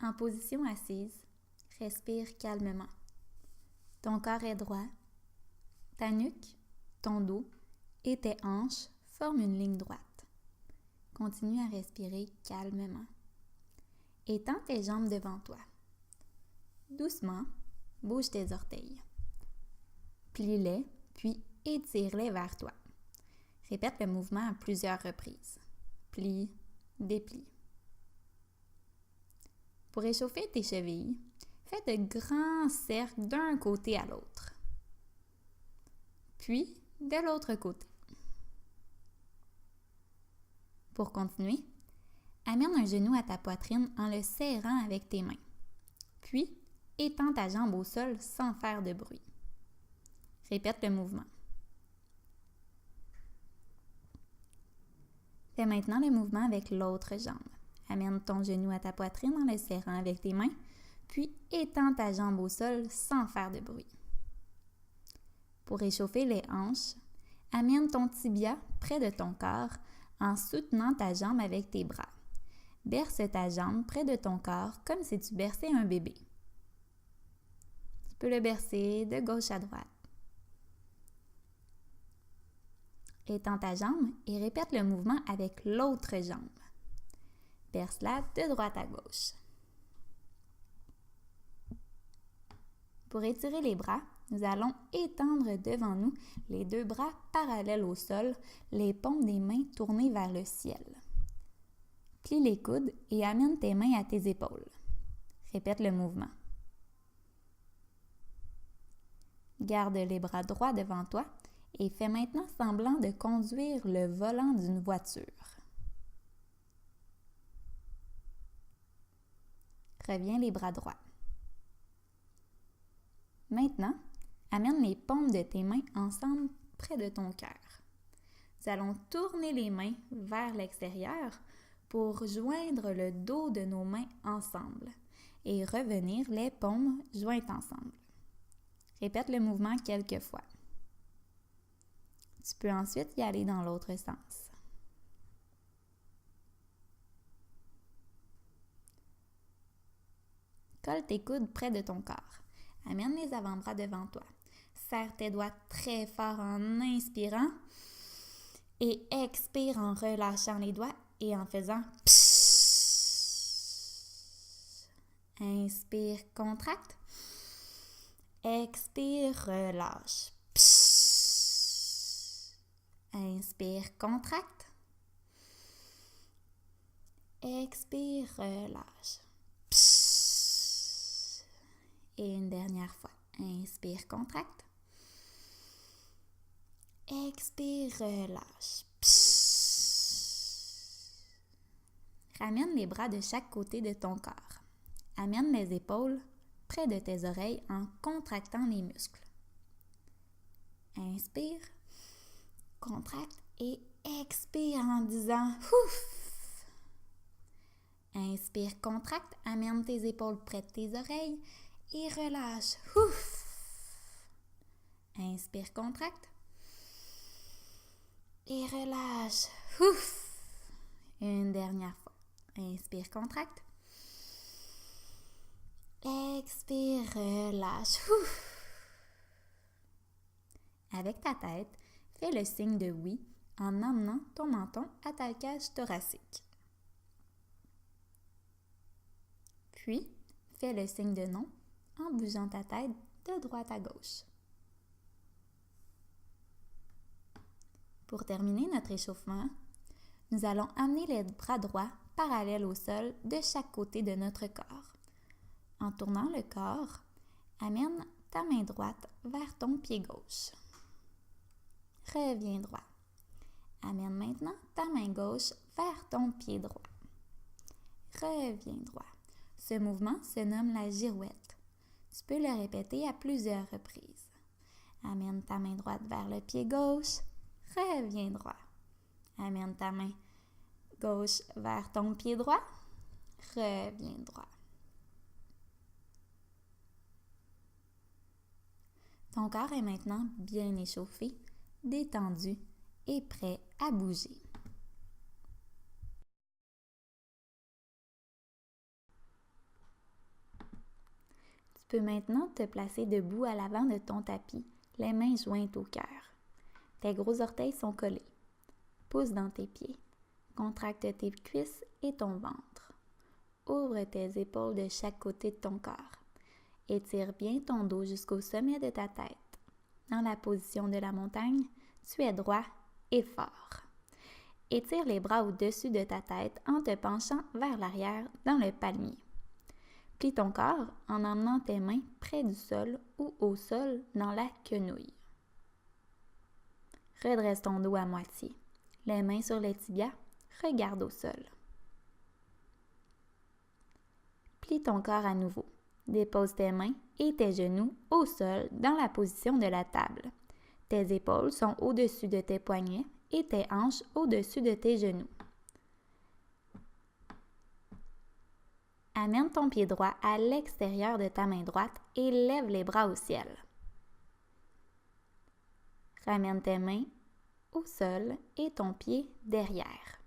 En position assise, respire calmement. Ton corps est droit. Ta nuque, ton dos et tes hanches forment une ligne droite. Continue à respirer calmement. Étends tes jambes devant toi. Doucement, bouge tes orteils. Plie-les, puis étire-les vers toi. Répète le mouvement à plusieurs reprises. Plie, déplie. Pour échauffer tes chevilles, fais de grands cercles d'un côté à l'autre. Puis, de l'autre côté. Pour continuer, amène un genou à ta poitrine en le serrant avec tes mains. Puis, étends ta jambe au sol sans faire de bruit. Répète le mouvement. Fais maintenant le mouvement avec l'autre jambe. Amène ton genou à ta poitrine en le serrant avec tes mains, puis étends ta jambe au sol sans faire de bruit. Pour réchauffer les hanches, amène ton tibia près de ton corps en soutenant ta jambe avec tes bras. Berce ta jambe près de ton corps comme si tu berçais un bébé. Tu peux le bercer de gauche à droite. Étends ta jambe et répète le mouvement avec l'autre jambe. Berce-la de droite à gauche. Pour étirer les bras, nous allons étendre devant nous les deux bras parallèles au sol, les paumes des mains tournées vers le ciel. Plie les coudes et amène tes mains à tes épaules. Répète le mouvement. Garde les bras droits devant toi et fais maintenant semblant de conduire le volant d'une voiture. Reviens les bras droits. Maintenant, amène les paumes de tes mains ensemble près de ton cœur. Nous allons tourner les mains vers l'extérieur pour joindre le dos de nos mains ensemble et revenir les paumes jointes ensemble. Répète le mouvement quelques fois. Tu peux ensuite y aller dans l'autre sens. Colle tes coudes près de ton corps. Amène les avant-bras devant toi. Serre tes doigts très fort en inspirant et expire en relâchant les doigts et en faisant psss. Inspire, contracte. Expire, relâche. Psss. Inspire, contracte. Expire, relâche. Psss. Et une dernière fois. Inspire, contracte. Expire, relâche. Psss. Ramène les bras de chaque côté de ton corps. Amène les épaules près de tes oreilles en contractant les muscles. Inspire, contracte et expire en disant « ouf ». Inspire, contracte, amène tes épaules près de tes oreilles et relâche « ouf ». Inspire, contracte et relâche « ouf ». Une dernière fois. Inspire, contracte. Expire, relâche. Ouf. Avec ta tête, fais le signe de oui en emmenant ton menton à ta cage thoracique. Puis, fais le signe de non en bougeant ta tête de droite à gauche. Pour terminer notre échauffement, nous allons amener les bras droits parallèles au sol de chaque côté de notre corps. En tournant le corps, amène ta main droite vers ton pied gauche. Reviens droit. Amène maintenant ta main gauche vers ton pied droit. Reviens droit. Ce mouvement se nomme la girouette. Tu peux le répéter à plusieurs reprises. Amène ta main droite vers le pied gauche. Reviens droit. Amène ta main gauche vers ton pied droit. Reviens droit. Ton corps est maintenant bien échauffé, détendu et prêt à bouger. peux maintenant te placer debout à l'avant de ton tapis, les mains jointes au cœur. Tes gros orteils sont collés. Pousse dans tes pieds. Contracte tes cuisses et ton ventre. Ouvre tes épaules de chaque côté de ton corps. Étire bien ton dos jusqu'au sommet de ta tête. Dans la position de la montagne, tu es droit et fort. Étire les bras au-dessus de ta tête en te penchant vers l'arrière dans le palmier. Plie ton corps en emmenant tes mains près du sol ou au sol dans la quenouille. Redresse ton dos à moitié. Les mains sur les tibias, regarde au sol. Plie ton corps à nouveau. Dépose tes mains et tes genoux au sol dans la position de la table. Tes épaules sont au-dessus de tes poignets et tes hanches au-dessus de tes genoux. Amène ton pied droit à l'extérieur de ta main droite et lève les bras au ciel. Ramène tes mains au sol et ton pied derrière.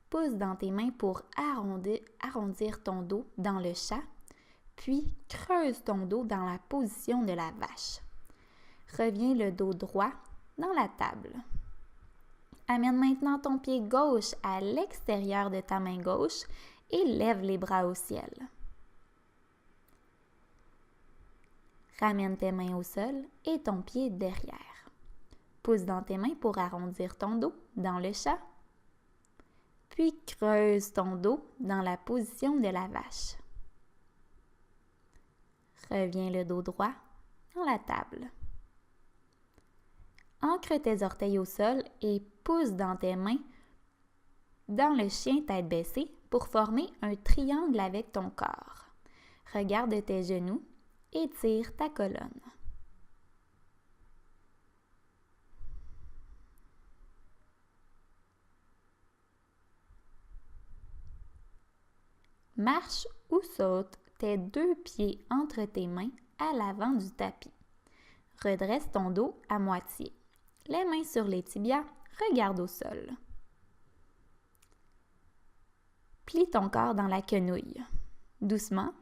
Pousse dans tes mains pour arrondir ton dos dans le chat, puis creuse ton dos dans la position de la vache. Reviens le dos droit dans la table. Amène maintenant ton pied gauche à l'extérieur de ta main gauche et lève les bras au ciel. Ramène tes mains au sol et ton pied derrière. Pousse dans tes mains pour arrondir ton dos dans le chat, puis creuse ton dos dans la position de la vache. Reviens le dos droit dans la table. Ancre tes orteils au sol et pousse dans tes mains dans le chien tête baissée pour former un triangle avec ton corps. Regarde tes genoux, étire ta colonne. Marche ou saute tes deux pieds entre tes mains à l'avant du tapis. Redresse ton dos à moitié. Les mains sur les tibias, regarde au sol. Plie ton corps dans la quenouille. Doucement,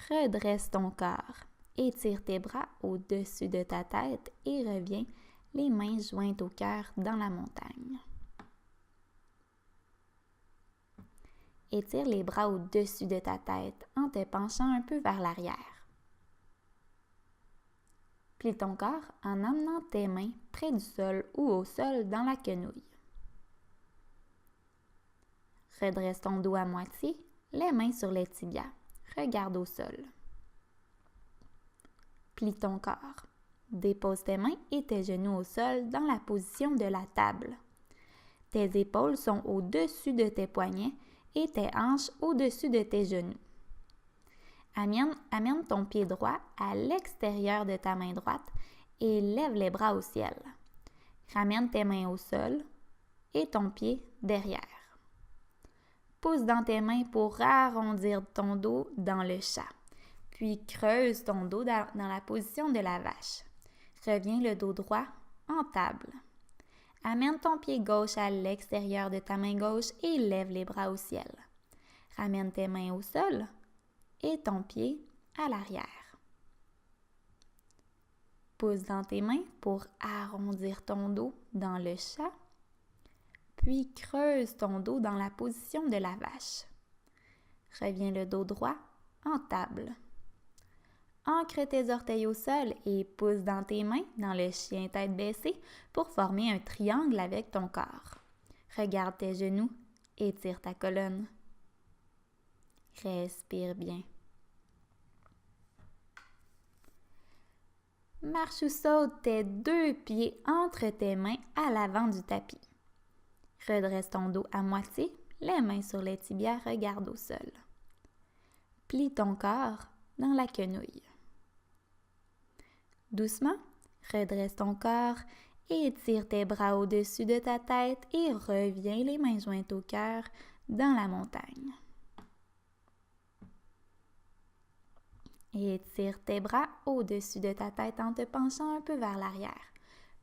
redresse ton corps. Étire tes bras au-dessus de ta tête et reviens les mains jointes au cœur dans la montagne. Étire les bras au-dessus de ta tête en te penchant un peu vers l'arrière. Plie ton corps en amenant tes mains près du sol ou au sol dans la quenouille. Redresse ton dos à moitié, les mains sur les tibias. Regarde au sol. Plie ton corps. Dépose tes mains et tes genoux au sol dans la position de la table. Tes épaules sont au-dessus de tes poignets et tes hanches au-dessus de tes genoux. Amène ton pied droit à l'extérieur de ta main droite et lève les bras au ciel. Ramène tes mains au sol et ton pied derrière. Pousse dans tes mains pour arrondir ton dos dans le chat, puis creuse ton dos dans la position de la vache. Reviens le dos droit en table. Amène ton pied gauche à l'extérieur de ta main gauche et lève les bras au ciel. Ramène tes mains au sol et ton pied à l'arrière. Pousse dans tes mains pour arrondir ton dos dans le chat, puis creuse ton dos dans la position de la vache. Reviens le dos droit en table. Ancre tes orteils au sol et pousse dans tes mains dans le chien tête baissée pour former un triangle avec ton corps. Regarde tes genoux, étire ta colonne. Respire bien. Marche ou saute tes deux pieds entre tes mains à l'avant du tapis. Redresse ton dos à moitié, les mains sur les tibias, regarde au sol. Plie ton corps dans la quenouille. Doucement, redresse ton corps et étire tes bras au-dessus de ta tête et reviens les mains jointes au cœur dans la montagne. Et étire tes bras au-dessus de ta tête en te penchant un peu vers l'arrière.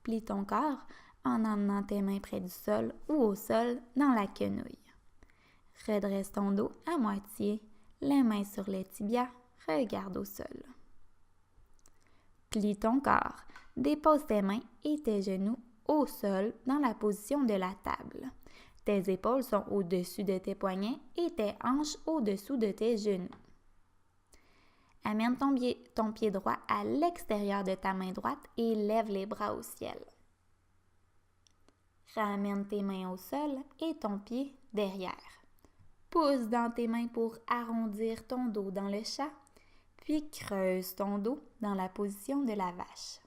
Plie ton corps en emmenant tes mains près du sol ou au sol dans la quenouille. Redresse ton dos à moitié, les mains sur les tibias, regarde au sol. Plie ton corps, dépose tes mains et tes genoux au sol dans la position de la table. Tes épaules sont au-dessus de tes poignets et tes hanches au-dessous de tes genoux. Amène ton pied droit à l'extérieur de ta main droite et lève les bras au ciel. Ramène tes mains au sol et ton pied derrière. Pousse dans tes mains pour arrondir ton dos dans le chat, puis creuse ton dos dans la position de la vache.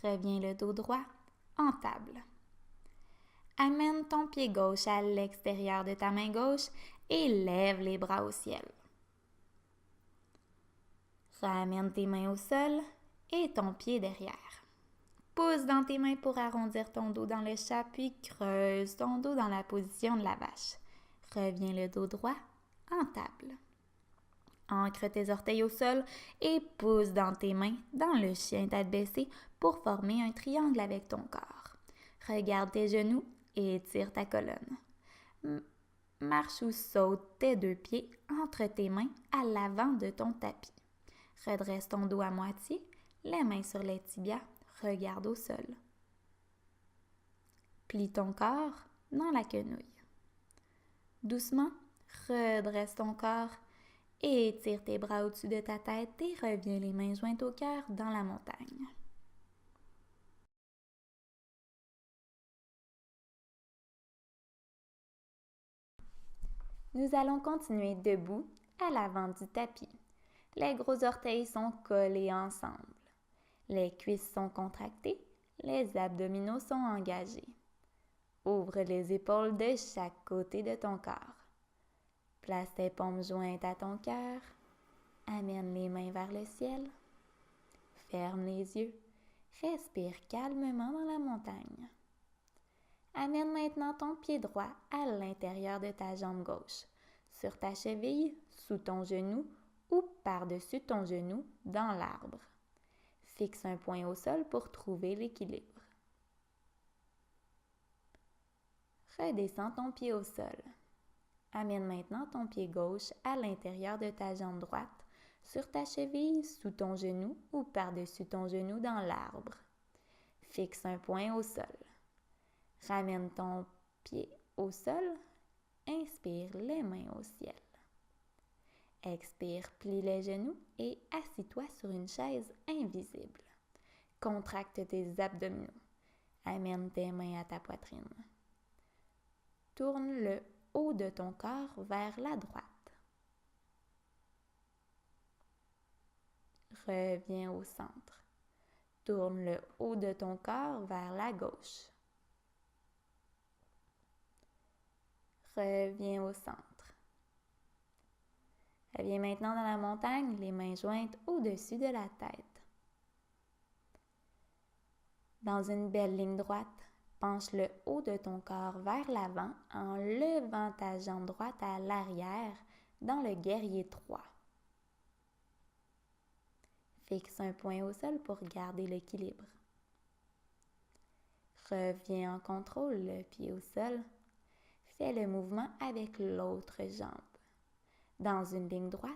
Reviens le dos droit en table. Amène ton pied gauche à l'extérieur de ta main gauche et lève les bras au ciel. Ramène tes mains au sol et ton pied derrière. Pousse dans tes mains pour arrondir ton dos dans le chat, puis creuse ton dos dans la position de la vache. Reviens le dos droit en table. Ancre tes orteils au sol et pousse dans tes mains dans le chien tête baissée pour former un triangle avec ton corps. Regarde tes genoux et étire ta colonne. Marche ou saute tes deux pieds entre tes mains à l'avant de ton tapis. Redresse ton dos à moitié, les mains sur les tibias, regarde au sol. Plie ton corps dans la quenouille. Doucement, redresse ton corps et étire tes bras au-dessus de ta tête et reviens les mains jointes au cœur dans la montagne. Nous allons continuer debout à l'avant du tapis. Les gros orteils sont collés ensemble. Les cuisses sont contractées, les abdominaux sont engagés. Ouvre les épaules de chaque côté de ton corps. Place tes paumes jointes à ton cœur. Amène les mains vers le ciel. Ferme les yeux. Respire calmement dans la montagne. Amène maintenant ton pied droit à l'intérieur de ta jambe gauche, sur ta cheville, sous ton genou ou par-dessus ton genou dans l'arbre. Fixe un point au sol pour trouver l'équilibre. Redescends ton pied au sol. Amène maintenant ton pied gauche à l'intérieur de ta jambe droite, sur ta cheville, sous ton genou ou par-dessus ton genou dans l'arbre. Fixe un point au sol. Ramène ton pied au sol. Inspire les mains au ciel. Expire, plie les genoux et assis-toi sur une chaise invisible. Contracte tes abdominaux. Amène tes mains à ta poitrine. Tourne le haut de ton corps vers la droite. Reviens au centre. Tourne le haut de ton corps vers la gauche. Reviens au centre. Reviens maintenant dans la montagne, les mains jointes au-dessus de la tête. Dans une belle ligne droite, penche le haut de ton corps vers l'avant en levant ta jambe droite à l'arrière dans le guerrier 3. Fixe un point au sol pour garder l'équilibre. Reviens en contrôle, le pied au sol. Fais le mouvement avec l'autre jambe. Dans une ligne droite,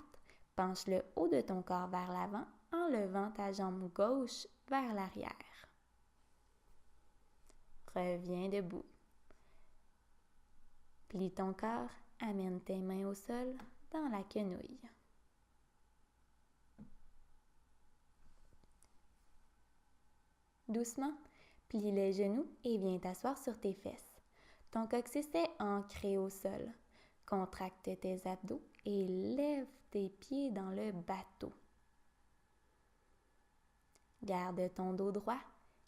penche le haut de ton corps vers l'avant en levant ta jambe gauche vers l'arrière. Reviens debout. Plie ton corps, amène tes mains au sol dans la quenouille. Doucement, plie les genoux et viens t'asseoir sur tes fesses. Ton coccyx est ancré au sol. Contracte tes abdos et lève tes pieds dans le bateau. Garde ton dos droit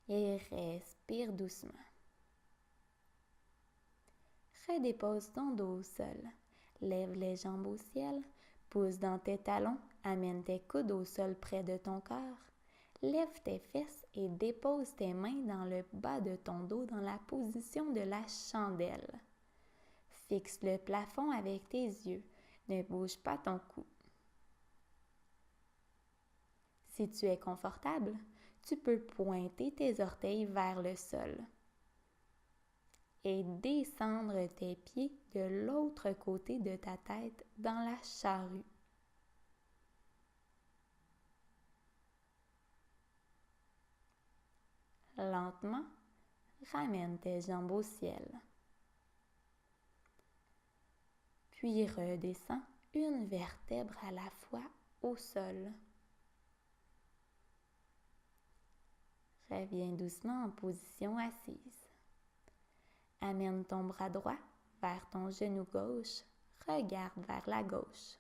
et respire doucement. Redépose ton dos au sol. Lève les jambes au ciel. Pousse dans tes talons. Amène tes coudes au sol près de ton corps. Lève tes fesses et dépose tes mains dans le bas de ton dos dans la position de la chandelle. Fixe le plafond avec tes yeux. Ne bouge pas ton cou. Si tu es confortable, tu peux pointer tes orteils vers le sol et descendre tes pieds de l'autre côté de ta tête dans la charrue. Lentement, ramène tes jambes au ciel. Puis redescends une vertèbre à la fois au sol. Reviens doucement en position assise. Amène ton bras droit vers ton genou gauche. Regarde vers la gauche.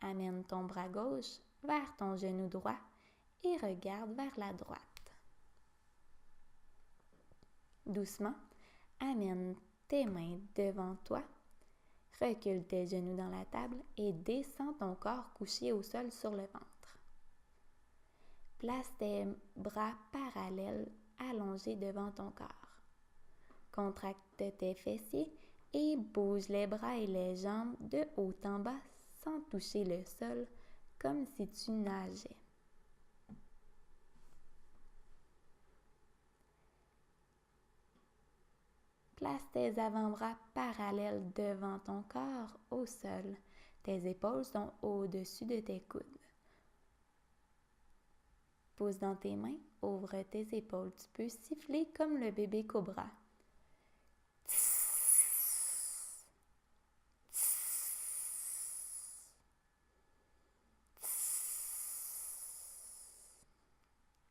Amène ton bras gauche vers ton genou droit et regarde vers la droite. Doucement, amène tes mains devant toi. Recule tes genoux dans la table et descends ton corps couché au sol sur le ventre. Place tes bras parallèles allongés devant ton corps. Contracte tes fessiers et bouge les bras et les jambes de haut en bas sans toucher le sol, comme si tu nageais. Place tes avant-bras parallèles devant ton corps au sol. Tes épaules sont au-dessus de tes coudes. Pose dans tes mains, ouvre tes épaules. Tu peux siffler comme le bébé cobra.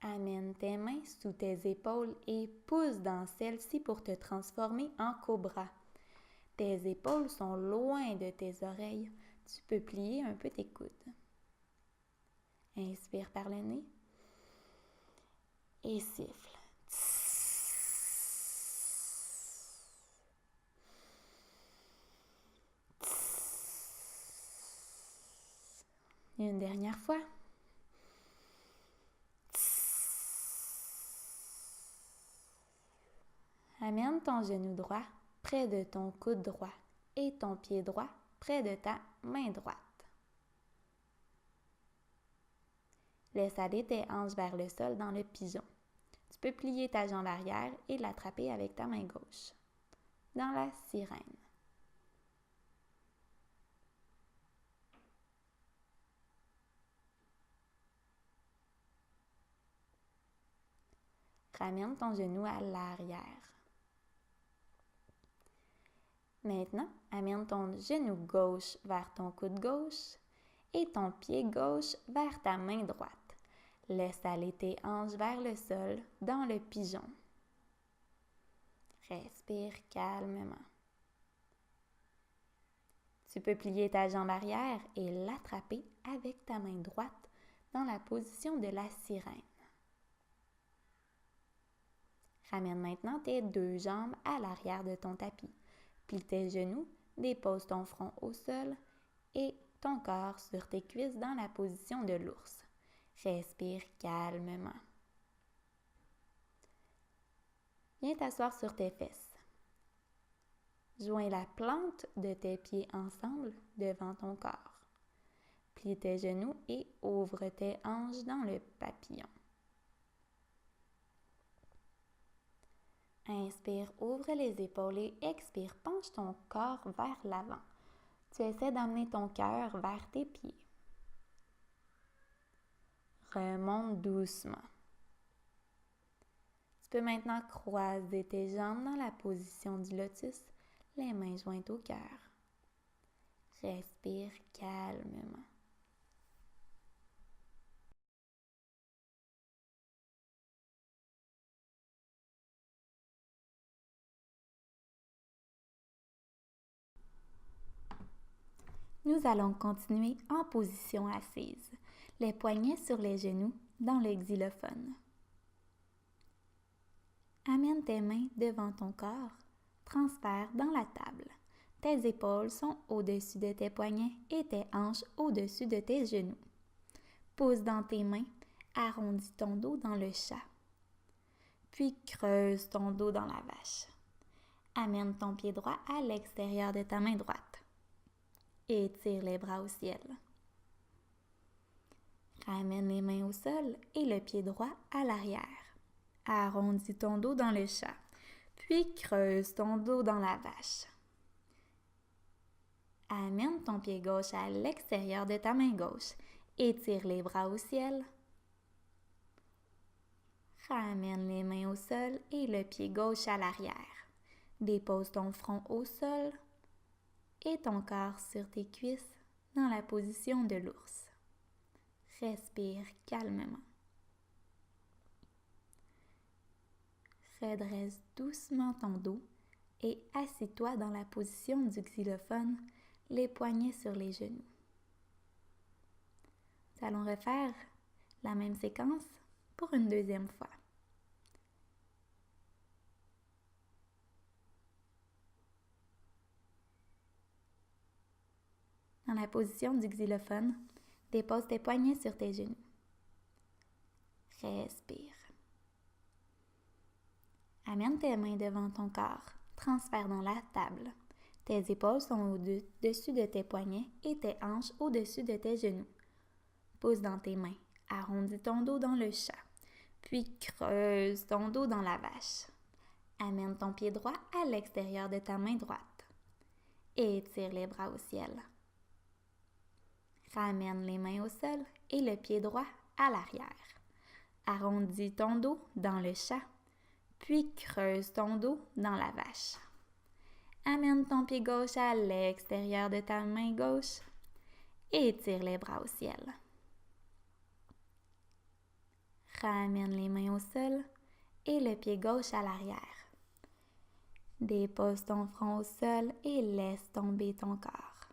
Amène tes mains sous tes épaules et pousse dans celles-ci pour te transformer en cobra. Tes épaules sont loin de tes oreilles. Tu peux plier un peu tes coudes. Inspire par le nez et siffle. Une dernière fois. Amène ton genou droit près de ton coude droit et ton pied droit près de ta main droite. Laisse aller tes hanches vers le sol dans le pigeon. Tu peux plier ta jambe arrière et l'attraper avec ta main gauche. Dans la sirène. Ramène ton genou à l'arrière. Maintenant, amène ton genou gauche vers ton coude gauche et ton pied gauche vers ta main droite. Laisse aller tes hanches vers le sol dans le pigeon. Respire calmement. Tu peux plier ta jambe arrière et l'attraper avec ta main droite dans la position de la sirène. Ramène maintenant tes deux jambes à l'arrière de ton tapis. Plie tes genoux, dépose ton front au sol et ton corps sur tes cuisses dans la position de l'ours. Respire calmement. Viens t'asseoir sur tes fesses. Joins la plante de tes pieds ensemble devant ton corps. Plie tes genoux et ouvre tes hanches dans le papillon. Inspire, ouvre les épaules et expire, penche ton corps vers l'avant. Tu essaies d'amener ton cœur vers tes pieds. Remonte doucement. Tu peux maintenant croiser tes jambes dans la position du lotus, les mains jointes au cœur. Respire calmement. Nous allons continuer en position assise, les poignets sur les genoux dans le xylophone. Amène tes mains devant ton corps, transfère dans la table. Tes épaules sont au-dessus de tes poignets et tes hanches au-dessus de tes genoux. Pose dans tes mains, arrondis ton dos dans le chat. Puis creuse ton dos dans la vache. Amène ton pied droit à l'extérieur de ta main droite. Étire les bras au ciel. Ramène les mains au sol et le pied droit à l'arrière. Arrondis ton dos dans le chat, puis creuse ton dos dans la vache. Amène ton pied gauche à l'extérieur de ta main gauche. Étire les bras au ciel. Ramène les mains au sol et le pied gauche à l'arrière. Dépose ton front au sol et ton corps sur tes cuisses dans la position de l'ours. Respire calmement. Redresse doucement ton dos et assis-toi dans la position du xylophone, les poignets sur les genoux. Nous allons refaire la même séquence pour une deuxième fois. Dans la position du xylophone, dépose tes poignets sur tes genoux. Respire. Amène tes mains devant ton corps. Transfère dans la table. Tes épaules sont au-dessus de tes poignets et tes hanches au-dessus de tes genoux. Pousse dans tes mains. Arrondis ton dos dans le chat. Puis creuse ton dos dans la vache. Amène ton pied droit à l'extérieur de ta main droite. Et étire les bras au ciel. Ramène les mains au sol et le pied droit à l'arrière. Arrondis ton dos dans le chat, puis creuse ton dos dans la vache. Amène ton pied gauche à l'extérieur de ta main gauche et étire les bras au ciel. Ramène les mains au sol et le pied gauche à l'arrière. Dépose ton front au sol et laisse tomber ton corps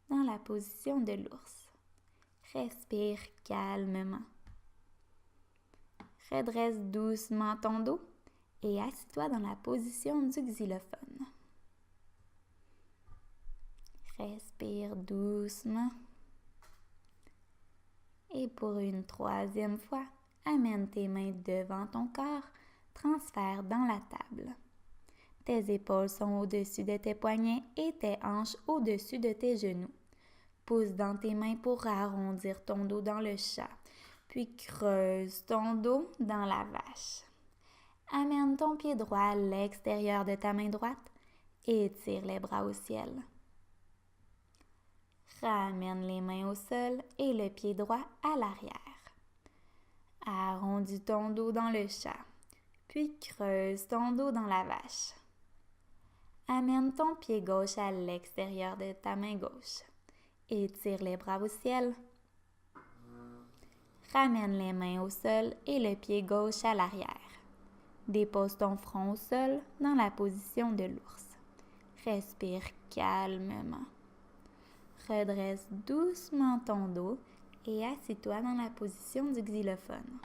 dans la position de l'ours. Respire calmement. Redresse doucement ton dos et assis-toi dans la position du xylophone. Respire doucement. Et pour une troisième fois, amène tes mains devant ton corps, transfère dans la table. Tes épaules sont au-dessus de tes poignets et tes hanches au-dessus de tes genoux. Pousse dans tes mains pour arrondir ton dos dans le chat, puis creuse ton dos dans la vache. Amène ton pied droit à l'extérieur de ta main droite et étire les bras au ciel. Ramène les mains au sol et le pied droit à l'arrière. Arrondis ton dos dans le chat, puis creuse ton dos dans la vache. Amène ton pied gauche à l'extérieur de ta main gauche. Étire les bras au ciel. Ramène les mains au sol et le pied gauche à l'arrière. Dépose ton front au sol dans la position de l'ours. Respire calmement. Redresse doucement ton dos et assis-toi dans la position du xylophone.